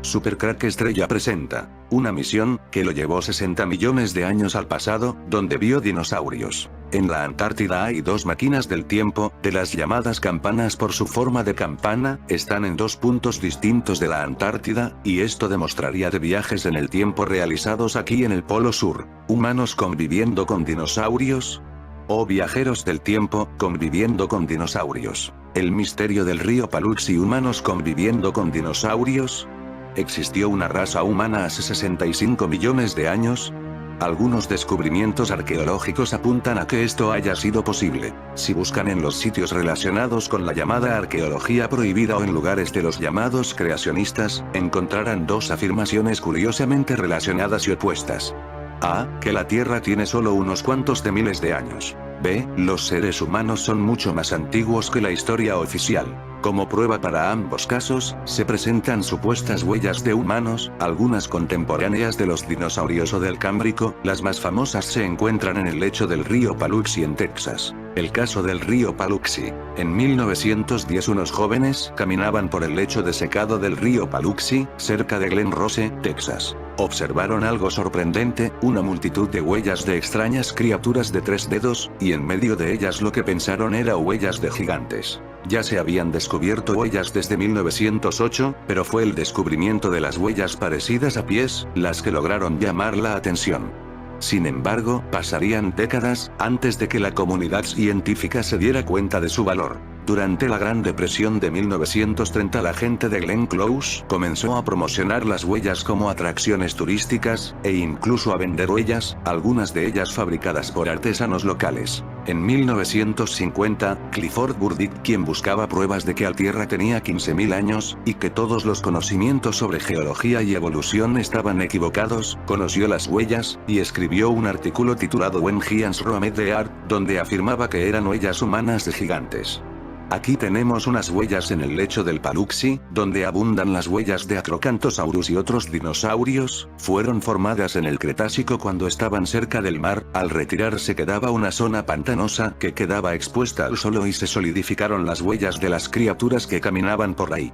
Supercrack Estrella presenta una misión que lo llevó 60 millones de años al pasado, donde vio dinosaurios. En la Antártida hay dos máquinas del tiempo, de las llamadas campanas por su forma de campana, están en dos puntos distintos de la Antártida, y esto demostraría de viajes en el tiempo realizados aquí en el Polo Sur. ¿Humanos conviviendo con dinosaurios? ¿O viajeros del tiempo, conviviendo con dinosaurios? ¿El misterio del río Paluxy? ¿Humanos conviviendo con dinosaurios? ¿Existió una raza humana hace 65 millones de años? Algunos descubrimientos arqueológicos apuntan a que esto haya sido posible. Si buscan en los sitios relacionados con la llamada arqueología prohibida o en lugares de los llamados creacionistas, encontrarán dos afirmaciones curiosamente relacionadas y opuestas. A. Que la Tierra tiene solo unos cuantos de miles de años. B. Los seres humanos son mucho más antiguos que la historia oficial. Como prueba para ambos casos, se presentan supuestas huellas de humanos, algunas contemporáneas de los dinosaurios o del Cámbrico. Las más famosas se encuentran en el lecho del río Paluxy en Texas. El caso del río Paluxy. En 1910 unos jóvenes caminaban por el lecho desecado del río Paluxy, cerca de Glen Rose, Texas. Observaron algo sorprendente, una multitud de huellas de extrañas criaturas de 3 dedos, y en medio de ellas lo que pensaron era huellas de gigantes. Ya se habían descubierto huellas desde 1908, pero fue el descubrimiento de las huellas parecidas a pies, las que lograron llamar la atención. Sin embargo, pasarían décadas, antes de que la comunidad científica se diera cuenta de su valor. Durante la Gran Depresión de 1930 la gente de Glenn Close comenzó a promocionar las huellas como atracciones turísticas, e incluso a vender huellas, algunas de ellas fabricadas por artesanos locales. En 1950, Clifford Burdick, quien buscaba pruebas de que la Tierra tenía 15.000 años, y que todos los conocimientos sobre geología y evolución estaban equivocados, conoció las huellas, y escribió un artículo titulado When Giants Roamed the Earth, donde afirmaba que eran huellas humanas de gigantes. Aquí tenemos unas huellas en el lecho del Paluxy, donde abundan las huellas de Acrocanthosaurus y otros dinosaurios. Fueron formadas en el Cretácico cuando estaban cerca del mar. Al retirarse quedaba una zona pantanosa que quedaba expuesta al sol y se solidificaron las huellas de las criaturas que caminaban por ahí.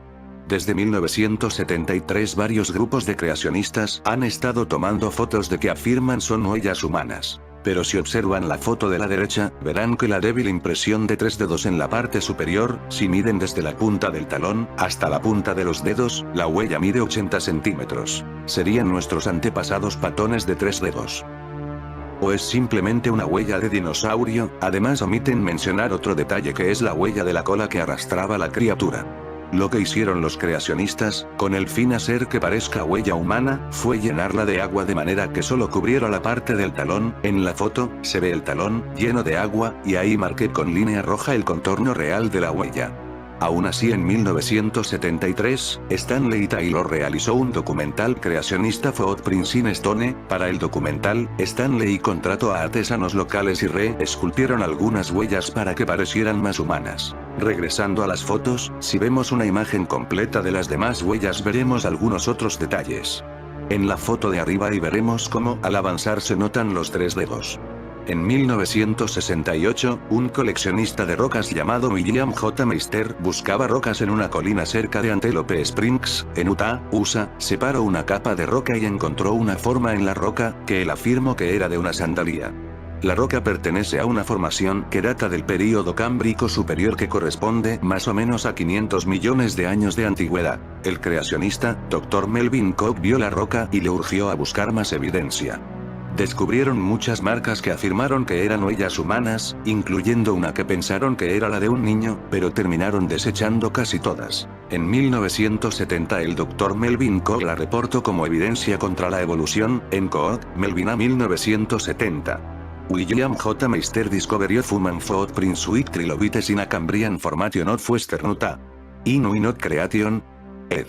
Desde 1973 varios grupos de creacionistas han estado tomando fotos de que afirman son huellas humanas. Pero si observan la foto de la derecha, verán que la débil impresión de 3 dedos en la parte superior, si miden desde la punta del talón hasta la punta de los dedos, la huella mide 80 centímetros. Serían nuestros antepasados patones de 3 dedos. ¿O es simplemente una huella de dinosaurio? Además omiten mencionar otro detalle que es la huella de la cola que arrastraba la criatura. Lo que hicieron los creacionistas, con el fin hacer que parezca huella humana, fue llenarla de agua de manera que solo cubriera la parte del talón. En la foto, se ve el talón, lleno de agua, y ahí marqué con línea roja el contorno real de la huella. Aún así en 1973, Stanley Taylor realizó un documental creacionista Footprints in Stone. Para el documental, Stanley contrató a artesanos locales y re-esculpieron algunas huellas para que parecieran más humanas. Regresando a las fotos, si vemos una imagen completa de las demás huellas veremos algunos otros detalles. En la foto de arriba y veremos cómo al avanzar se notan los 3 dedos. En 1968, un coleccionista de rocas llamado William J. Meister buscaba rocas en una colina cerca de Antelope Springs, en Utah, USA, separó una capa de roca y encontró una forma en la roca, que él afirmó que era de una sandalia. La roca pertenece a una formación que data del período Cámbrico superior que corresponde más o menos a 500 millones de años de antigüedad. El creacionista, Dr. Melvin Cook vio la roca y le urgió a buscar más evidencia. Descubrieron muchas marcas que afirmaron que eran huellas humanas, incluyendo una que pensaron que era la de un niño, pero terminaron desechando casi todas. En 1970 el Dr. Melvin Cook la reportó como evidencia contra la evolución, en Cook, Melvin a 1970. William J. Meister discovered of human footprints with trilobites in a Cambrian formation of Western Utah. In Not Creation. Ed.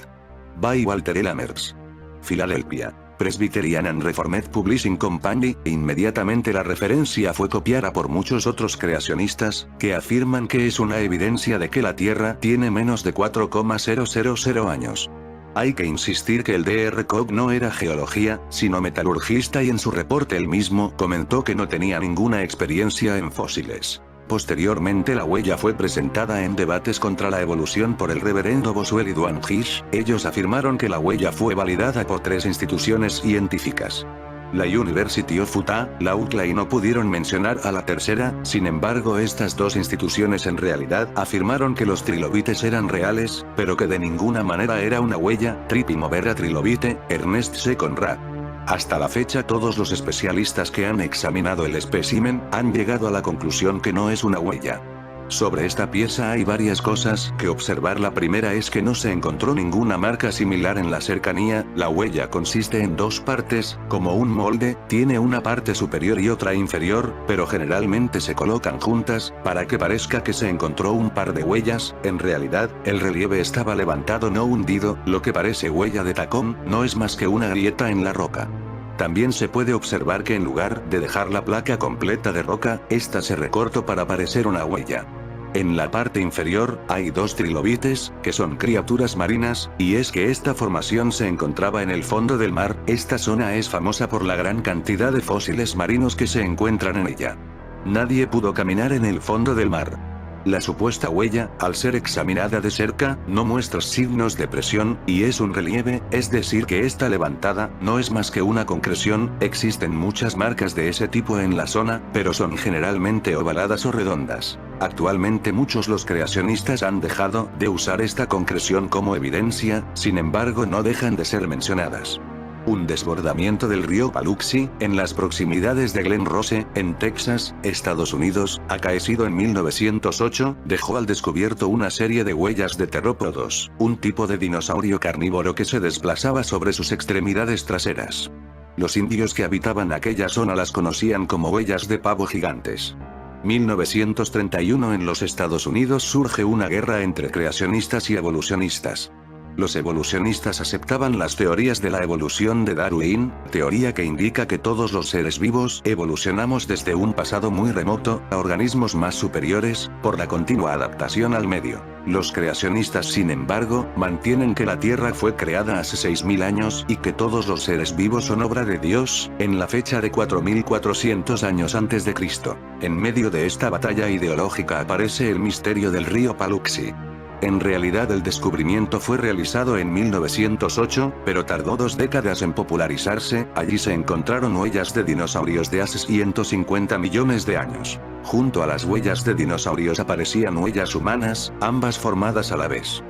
By Walter L. Amers. Filadelfia. Presbyterian and Reformed Publishing Company. Inmediatamente la referencia fue copiada por muchos otros creacionistas, que afirman que es una evidencia de que la Tierra tiene menos de 4,000 años. Hay que insistir que el Dr. Cook no era geología, sino metalurgista y en su reporte él mismo comentó que no tenía ninguna experiencia en fósiles. Posteriormente la huella fue presentada en debates contra la evolución por el reverendo Boswell y Duane Hish. Ellos afirmaron que la huella fue validada por 3 instituciones científicas. La University of Utah, la UCLA, y no pudieron mencionar a la tercera. Sin embargo, estas 2 instituciones en realidad afirmaron que los trilobites eran reales, pero que de ninguna manera era una huella. Tripimovera trilobite, Ernest C. Conrad. Hasta la fecha todos los especialistas que han examinado el espécimen han llegado a la conclusión que no es una huella. Sobre esta pieza hay varias cosas que observar. La primera es que no se encontró ninguna marca similar en la cercanía. La huella consiste en 2 partes, como un molde, tiene una parte superior y otra inferior, pero generalmente se colocan juntas, para que parezca que se encontró un par de huellas. En realidad, el relieve estaba levantado, no hundido. Lo que parece huella de tacón, no es más que una grieta en la roca. También se puede observar que en lugar de dejar la placa completa de roca, esta se recortó para parecer una huella. En la parte inferior, hay 2 trilobites, que son criaturas marinas, y es que esta formación se encontraba en el fondo del mar. Esta zona es famosa por la gran cantidad de fósiles marinos que se encuentran en ella. Nadie pudo caminar en el fondo del mar. La supuesta huella, al ser examinada de cerca, no muestra signos de presión, y es un relieve, es decir que esta levantada, no es más que una concreción. Existen muchas marcas de ese tipo en la zona, pero son generalmente ovaladas o redondas. Actualmente muchos los creacionistas han dejado de usar esta concreción como evidencia, sin embargo no dejan de ser mencionadas. Un desbordamiento del río Paluxy, en las proximidades de Glen Rose, en Texas, Estados Unidos, acaecido en 1908, dejó al descubierto una serie de huellas de terópodos, un tipo de dinosaurio carnívoro que se desplazaba sobre sus extremidades traseras. Los indios que habitaban aquella zona las conocían como huellas de pavo gigantes. 1931. En los Estados Unidos surge una guerra entre creacionistas y evolucionistas. Los evolucionistas aceptaban las teorías de la evolución de Darwin, teoría que indica que todos los seres vivos evolucionamos desde un pasado muy remoto a organismos más superiores, por la continua adaptación al medio. Los creacionistas, sin embargo, mantienen que la Tierra fue creada hace 6.000 años y que todos los seres vivos son obra de Dios, en la fecha de 4.400 años antes de Cristo. En medio de esta batalla ideológica aparece el misterio del río Paluxy. En realidad el descubrimiento fue realizado en 1908, pero tardó 2 décadas en popularizarse. Allí se encontraron huellas de dinosaurios de hace 150 millones de años. Junto a las huellas de dinosaurios aparecían huellas humanas, ambas formadas a la vez.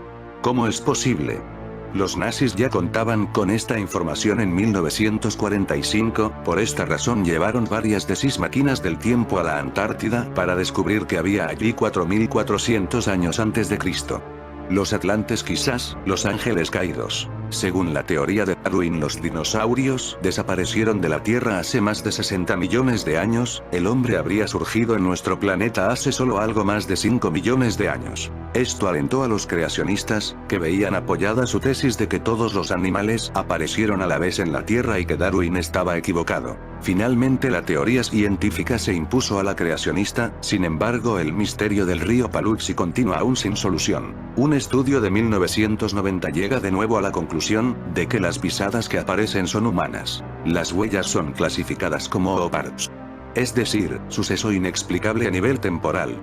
¿Cómo es posible? Los nazis ya contaban con esta información en 1945, por esta razón llevaron varias de sus máquinas del tiempo a la Antártida para descubrir que había allí 4.400 años antes de Cristo. Los atlantes, quizás, los ángeles caídos. Según la teoría de Darwin, los dinosaurios desaparecieron de la Tierra hace más de 60 millones de años. El hombre habría surgido en nuestro planeta hace solo algo más de 5 millones de años. Esto alentó a los creacionistas, que veían apoyada su tesis de que todos los animales aparecieron a la vez en la Tierra y que Darwin estaba equivocado. Finalmente la teoría científica se impuso a la creacionista. Sin embargo, el misterio del río Paluxy continúa aún sin solución. Un estudio de 1990 llega de nuevo a la conclusión de que las pisadas que aparecen son humanas. Las huellas son clasificadas como oparts. Es decir, suceso inexplicable a nivel temporal,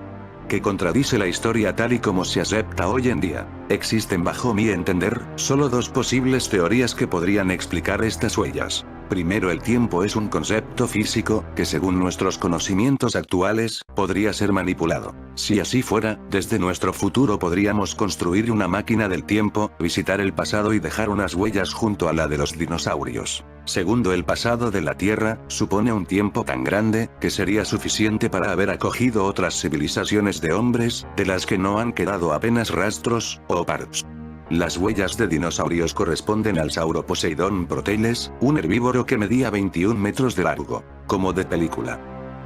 que contradice la historia tal y como se acepta hoy en día. Existen, bajo mi entender, solo 2 posibles teorías que podrían explicar estas huellas. Primero, el tiempo es un concepto físico, que según nuestros conocimientos actuales, podría ser manipulado. Si así fuera, desde nuestro futuro podríamos construir una máquina del tiempo, visitar el pasado y dejar unas huellas junto a la de los dinosaurios. Segundo, el pasado de la Tierra supone un tiempo tan grande, que sería suficiente para haber acogido otras civilizaciones de hombres, de las que no han quedado apenas rastros, o parts. Las huellas de dinosaurios corresponden al Sauroposeidon proteles, un herbívoro que medía 21 metros de largo, como de película.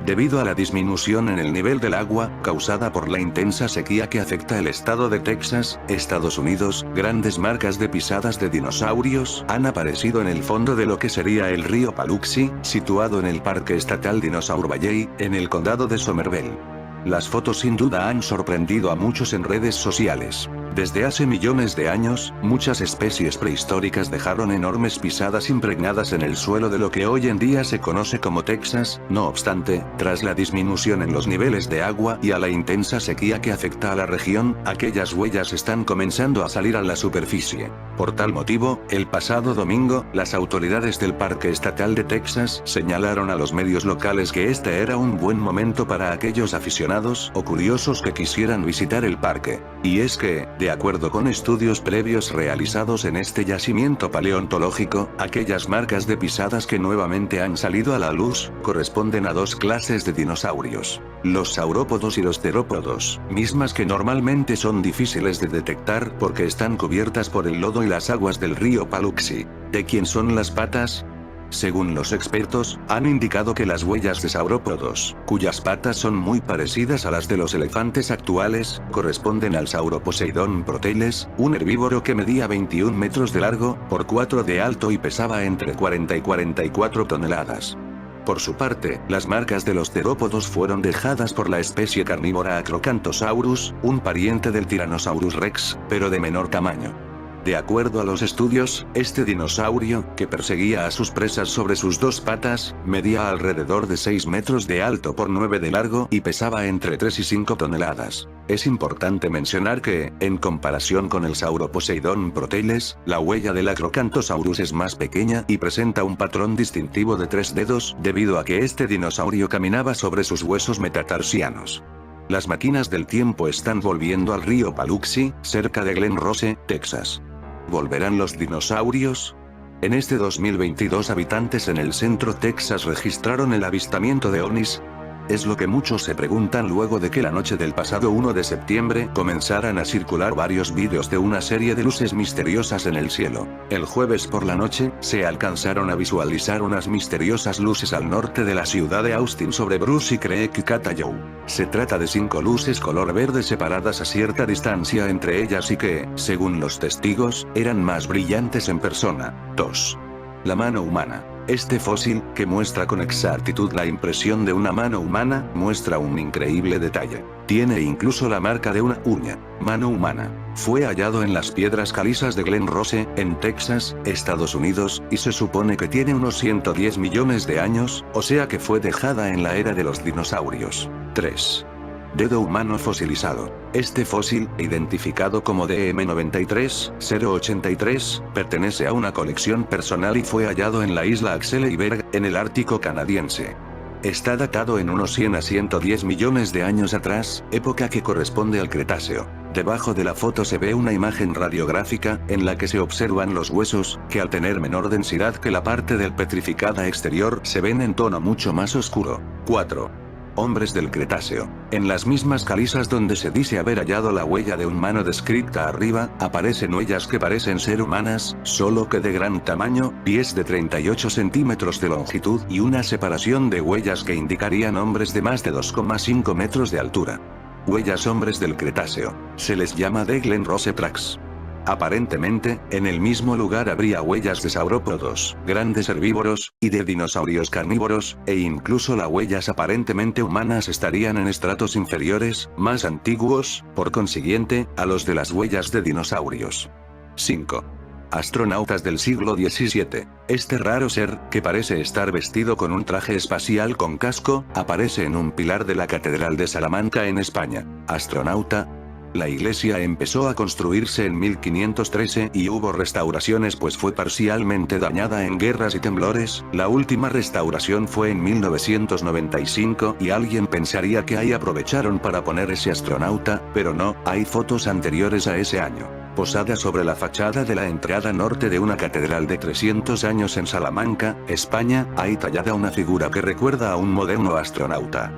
Debido a la disminución en el nivel del agua, causada por la intensa sequía que afecta el estado de Texas, Estados Unidos, grandes marcas de pisadas de dinosaurios han aparecido en el fondo de lo que sería el río Paluxy, situado en el Parque Estatal Dinosaur Valley, en el condado de Somervell. Las fotos sin duda han sorprendido a muchos en redes sociales. Desde hace millones de años, muchas especies prehistóricas dejaron enormes pisadas impregnadas en el suelo de lo que hoy en día se conoce como Texas. No obstante, tras la disminución en los niveles de agua y a la intensa sequía que afecta a la región, aquellas huellas están comenzando a salir a la superficie. Por tal motivo, el pasado domingo, las autoridades del Parque Estatal de Texas señalaron a los medios locales que este era un buen momento para aquellos aficionados o curiosos que quisieran visitar el parque. Y es que, de acuerdo con estudios previos realizados en este yacimiento paleontológico, aquellas marcas de pisadas que nuevamente han salido a la luz, corresponden a dos clases de dinosaurios. Los saurópodos y los terópodos, mismas que normalmente son difíciles de detectar porque están cubiertas por el lodo y las aguas del río Paluxy. ¿De quién son las patas? Según los expertos, han indicado que las huellas de saurópodos, cuyas patas son muy parecidas a las de los elefantes actuales, corresponden al Sauroposeidon proteles, un herbívoro que medía 21 metros de largo, por 4 de alto y pesaba entre 40 y 44 toneladas. Por su parte, las marcas de los terópodos fueron dejadas por la especie carnívora Acrocanthosaurus, un pariente del Tyrannosaurus rex, pero de menor tamaño. De acuerdo a los estudios, este dinosaurio, que perseguía a sus presas sobre sus dos patas, medía alrededor de 6 metros de alto por 9 de largo y pesaba entre 3 y 5 toneladas. Es importante mencionar que, en comparación con el Sauroposeidon proteles, la huella del Acrocanthosaurus es más pequeña y presenta un patrón distintivo de 3 dedos, debido a que este dinosaurio caminaba sobre sus huesos metatarsianos. Las máquinas del tiempo están volviendo al río Paluxy, cerca de Glen Rose, Texas. ¿Volverán los dinosaurios? En este 2022 habitantes en el centro Texas registraron el avistamiento de ovnis. Es lo que muchos se preguntan luego de que la noche del pasado 1 de septiembre comenzaran a circular varios vídeos de una serie de luces misteriosas en el cielo. El jueves por la noche, se alcanzaron a visualizar unas misteriosas luces al norte de la ciudad de Austin sobre Bruce Creek y Catayow. Se trata de 5 luces color verde separadas a cierta distancia entre ellas y que, según los testigos, eran más brillantes en persona. 2. La mano humana. Este fósil, que muestra con exactitud la impresión de una mano humana, muestra un increíble detalle. Tiene incluso la marca de una uña. Mano humana. Fue hallado en las piedras calizas de Glen Rose, en Texas, Estados Unidos, y se supone que tiene unos 110 millones de años, o sea que fue dejada en la era de los dinosaurios. 3. Dedo humano fosilizado. Este fósil, identificado como DM93083, pertenece a una colección personal y fue hallado en la isla Axel Berg, en el Ártico canadiense. Está datado en unos 100 a 110 millones de años atrás, época que corresponde al Cretáceo. Debajo de la foto se ve una imagen radiográfica, en la que se observan los huesos, que al tener menor densidad que la parte del petrificada exterior se ven en tono mucho más oscuro. 4. Hombres del Cretáceo. En las mismas calizas donde se dice haber hallado la huella de un mano descrita arriba, aparecen huellas que parecen ser humanas, solo que de gran tamaño, pies de 38 centímetros de longitud y una separación de huellas que indicarían hombres de más de 2,5 metros de altura. Huellas hombres del Cretáceo. Se les llama de Glen Rose Tracks. Aparentemente, en el mismo lugar habría huellas de saurópodos, grandes herbívoros, y de dinosaurios carnívoros, e incluso las huellas aparentemente humanas estarían en estratos inferiores, más antiguos, por consiguiente, a los de las huellas de dinosaurios. 5. Astronautas del siglo XVII. Este raro ser, que parece estar vestido con un traje espacial con casco, aparece en un pilar de la Catedral de Salamanca en España. Astronauta. La iglesia empezó a construirse en 1513 y hubo restauraciones pues fue parcialmente dañada en guerras y temblores. La última restauración fue en 1995 y alguien pensaría que ahí aprovecharon para poner ese astronauta, pero no, hay fotos anteriores a ese año. Posada sobre la fachada de la entrada norte de una catedral de 300 años en Salamanca, España, hay tallada una figura que recuerda a un moderno astronauta.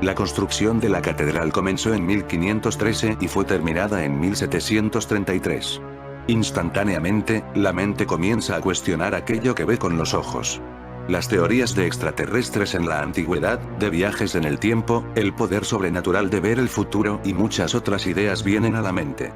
La construcción de la catedral comenzó en 1513 y fue terminada en 1733. Instantáneamente, la mente comienza a cuestionar aquello que ve con los ojos. Las teorías de extraterrestres en la antigüedad, de viajes en el tiempo, el poder sobrenatural de ver el futuro y muchas otras ideas vienen a la mente.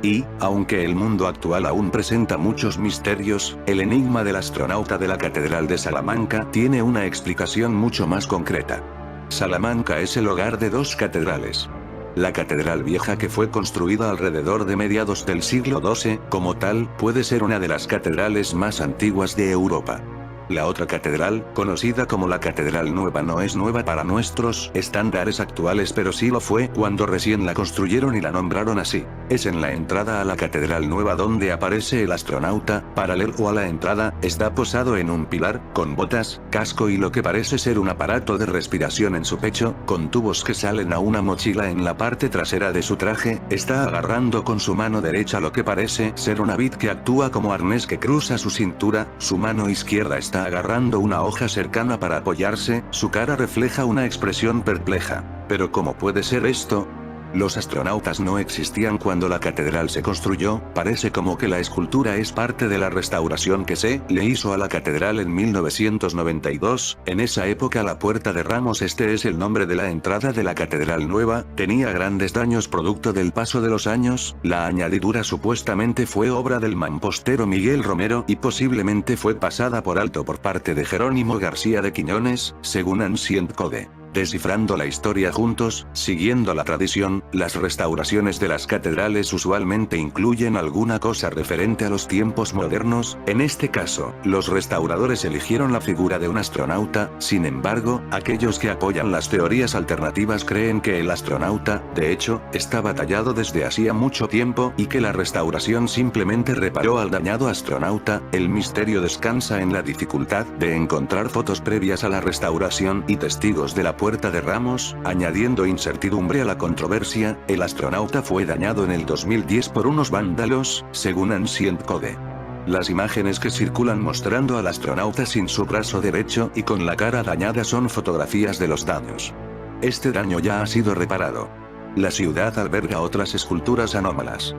Y, aunque el mundo actual aún presenta muchos misterios, el enigma del astronauta de la Catedral de Salamanca tiene una explicación mucho más concreta. Salamanca es el hogar de dos catedrales. La catedral vieja, que fue construida alrededor de mediados del siglo XII, como tal, puede ser una de las catedrales más antiguas de Europa. La otra catedral, conocida como la Catedral Nueva, no es nueva para nuestros estándares actuales, pero sí lo fue cuando recién la construyeron y la nombraron así. Es en la entrada a la Catedral Nueva donde aparece el astronauta. Paralelo a la entrada, está posado en un pilar, con botas, casco y lo que parece ser un aparato de respiración en su pecho, con tubos que salen a una mochila en la parte trasera de su traje. Está agarrando con su mano derecha lo que parece ser una vid que actúa como arnés que cruza su cintura. Su mano izquierda está agarrando una hoja cercana para apoyarse. Su cara refleja una expresión perpleja. ¿Pero cómo puede ser esto? Los astronautas no existían cuando la catedral se construyó. Parece como que la escultura es parte de la restauración que se le hizo a la catedral en 1992. En esa época la Puerta de Ramos, este es el nombre de la entrada de la Catedral Nueva, tenía grandes daños producto del paso de los años. La añadidura supuestamente fue obra del mampostero Miguel Romero y posiblemente fue pasada por alto por parte de Jerónimo García de Quiñones, según Ancient Code. Descifrando la historia juntos, siguiendo la tradición, las restauraciones de las catedrales usualmente incluyen alguna cosa referente a los tiempos modernos. En este caso, los restauradores eligieron la figura de un astronauta. Sin embargo, aquellos que apoyan las teorías alternativas creen que el astronauta, de hecho, estaba tallado desde hacía mucho tiempo y que la restauración simplemente reparó al dañado astronauta. El misterio descansa en la dificultad de encontrar fotos previas a la restauración y testigos de la Puerta de Ramos, añadiendo incertidumbre a la controversia. El astronauta fue dañado en el 2010 por unos vándalos, según Ancient Code. Las imágenes que circulan mostrando al astronauta sin su brazo derecho y con la cara dañada son fotografías de los daños. Este daño ya ha sido reparado. La ciudad alberga otras esculturas anómalas.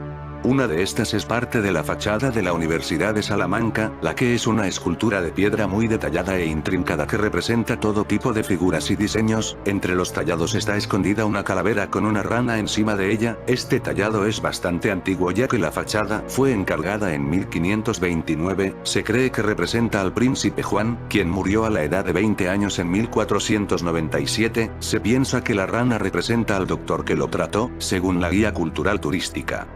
Una de estas es parte de la fachada de la Universidad de Salamanca, la que es una escultura de piedra muy detallada e intrincada que representa todo tipo de figuras y diseños. Entre los tallados está escondida una calavera con una rana encima de ella. Este tallado es bastante antiguo ya que la fachada fue encargada en 1529. Se cree que representa al príncipe Juan, quien murió a la edad de 20 años en 1497. Se piensa que la rana representa al doctor que lo trató, según la guía cultural turística.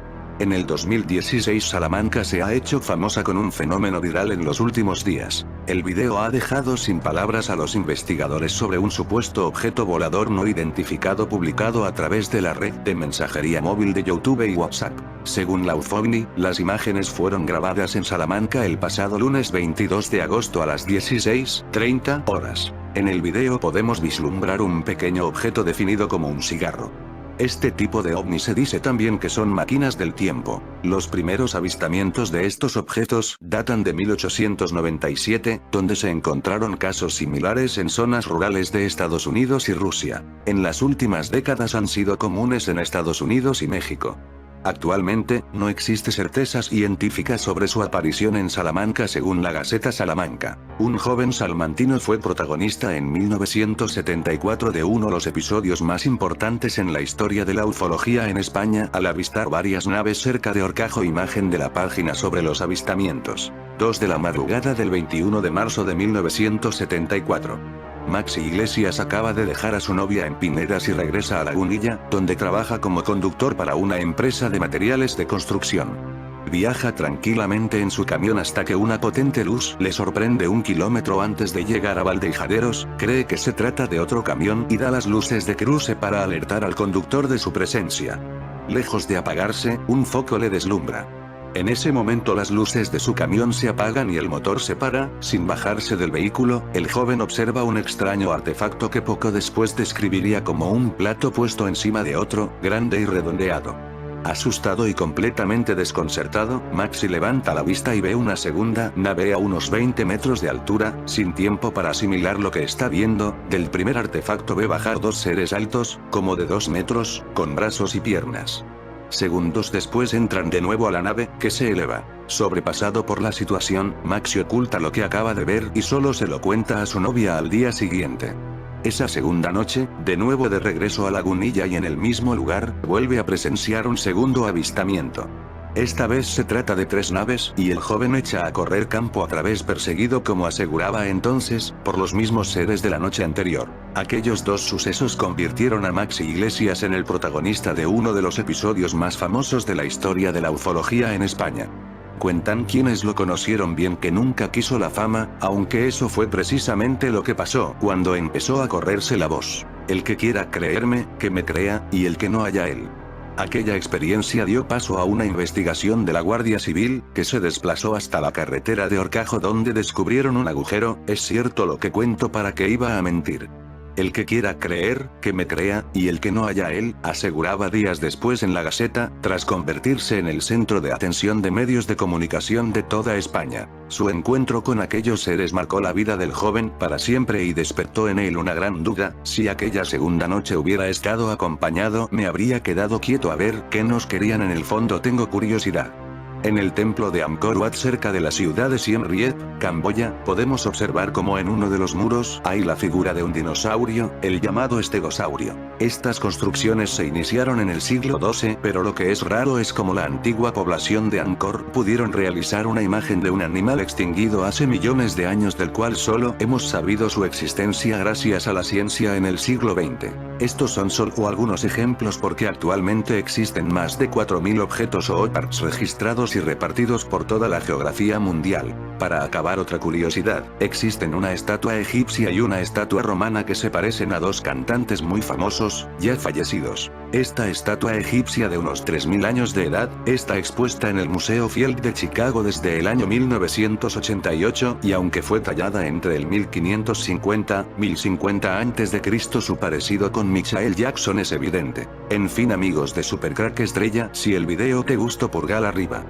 En el 2016 Salamanca se ha hecho famosa con un fenómeno viral en los últimos días. El video ha dejado sin palabras a los investigadores sobre un supuesto objeto volador no identificado publicado a través de la red de mensajería móvil de YouTube y WhatsApp. Según la UFOVNI, las imágenes fueron grabadas en Salamanca el pasado lunes 22 de agosto a las 16:30 horas. En el video podemos vislumbrar un pequeño objeto definido como un cigarro. Este tipo de ovni se dice también que son máquinas del tiempo. Los primeros avistamientos de estos objetos datan de 1897, donde se encontraron casos similares en zonas rurales de Estados Unidos y Rusia. En las últimas décadas han sido comunes en Estados Unidos y México. Actualmente, no existe certezas científicas sobre su aparición en Salamanca según la Gaceta Salamanca. Un joven salmantino fue protagonista en 1974 de uno de los episodios más importantes en la historia de la ufología en España al avistar varias naves cerca de Horcajo. Imagen de la página sobre los avistamientos. 2 de la madrugada del 21 de marzo de 1974. Maxi Iglesias acaba de dejar a su novia en Pinedas y regresa a Lagunilla, donde trabaja como conductor para una empresa de materiales de construcción. Viaja tranquilamente en su camión hasta que una potente luz le sorprende 1 kilómetro antes de llegar a Valdehijaderos. Cree que se trata de otro camión y da las luces de cruce para alertar al conductor de su presencia. Lejos de apagarse, un foco le deslumbra. En ese momento las luces de su camión se apagan y el motor se para. Sin bajarse del vehículo, el joven observa un extraño artefacto que poco después describiría como un plato puesto encima de otro, grande y redondeado. Asustado y completamente desconcertado, Maxi levanta la vista y ve una segunda nave a unos 20 metros de altura. Sin tiempo para asimilar lo que está viendo, del primer artefacto ve bajar 2 seres altos, como de 2 metros, con brazos y piernas. Segundos después entran de nuevo a la nave, que se eleva. Sobrepasado por la situación, Maxi oculta lo que acaba de ver y solo se lo cuenta a su novia al día siguiente. Esa segunda noche, de nuevo de regreso a Lagunilla y en el mismo lugar, vuelve a presenciar un segundo avistamiento. Esta vez se trata de 3 naves y el joven echa a correr campo a través perseguido como aseguraba entonces, por los mismos seres de la noche anterior. Aquellos 2 sucesos convirtieron a Maxi Iglesias en el protagonista de uno de los episodios más famosos de la historia de la ufología en España. Cuentan quienes lo conocieron bien que nunca quiso la fama, aunque eso fue precisamente lo que pasó cuando empezó a correrse la voz. El que quiera creerme, que me crea, y el que no haya él. Aquella experiencia dio paso a una investigación de la Guardia Civil, que se desplazó hasta la carretera de Horcajo donde descubrieron un agujero. Es cierto lo que cuento, para que iba a mentir. El que quiera creer, que me crea, y el que no haya él, aseguraba días después en La Gaceta, tras convertirse en el centro de atención de medios de comunicación de toda España. Su encuentro con aquellos seres marcó la vida del joven para siempre y despertó en él una gran duda: si aquella segunda noche hubiera estado acompañado, me habría quedado quieto a ver qué nos querían en el fondo. Tengo curiosidad. En el templo de Angkor Wat, cerca de la ciudad de Siem Reap, Camboya, podemos observar cómo en uno de los muros hay la figura de un dinosaurio, el llamado estegosaurio. Estas construcciones se iniciaron en el siglo XII, pero lo que es raro es cómo la antigua población de Angkor pudieron realizar una imagen de un animal extinguido hace millones de años, del cual solo hemos sabido su existencia gracias a la ciencia en el siglo XX. Estos son solo algunos ejemplos, porque actualmente existen más de 4000 objetos o OTARs registrados y repartidos por toda la geografía mundial. Para acabar, otra curiosidad: existen una estatua egipcia y una estatua romana que se parecen a 2 cantantes muy famosos, ya fallecidos. Esta estatua egipcia, de unos 3000 años de edad, está expuesta en el Museo Field de Chicago desde el año 1988, y aunque fue tallada entre el 1550-1050 a.C., su parecido con Michael Jackson es evidente. En fin, amigos de Supercrack Estrella, si el video te gustó, pulgar arriba.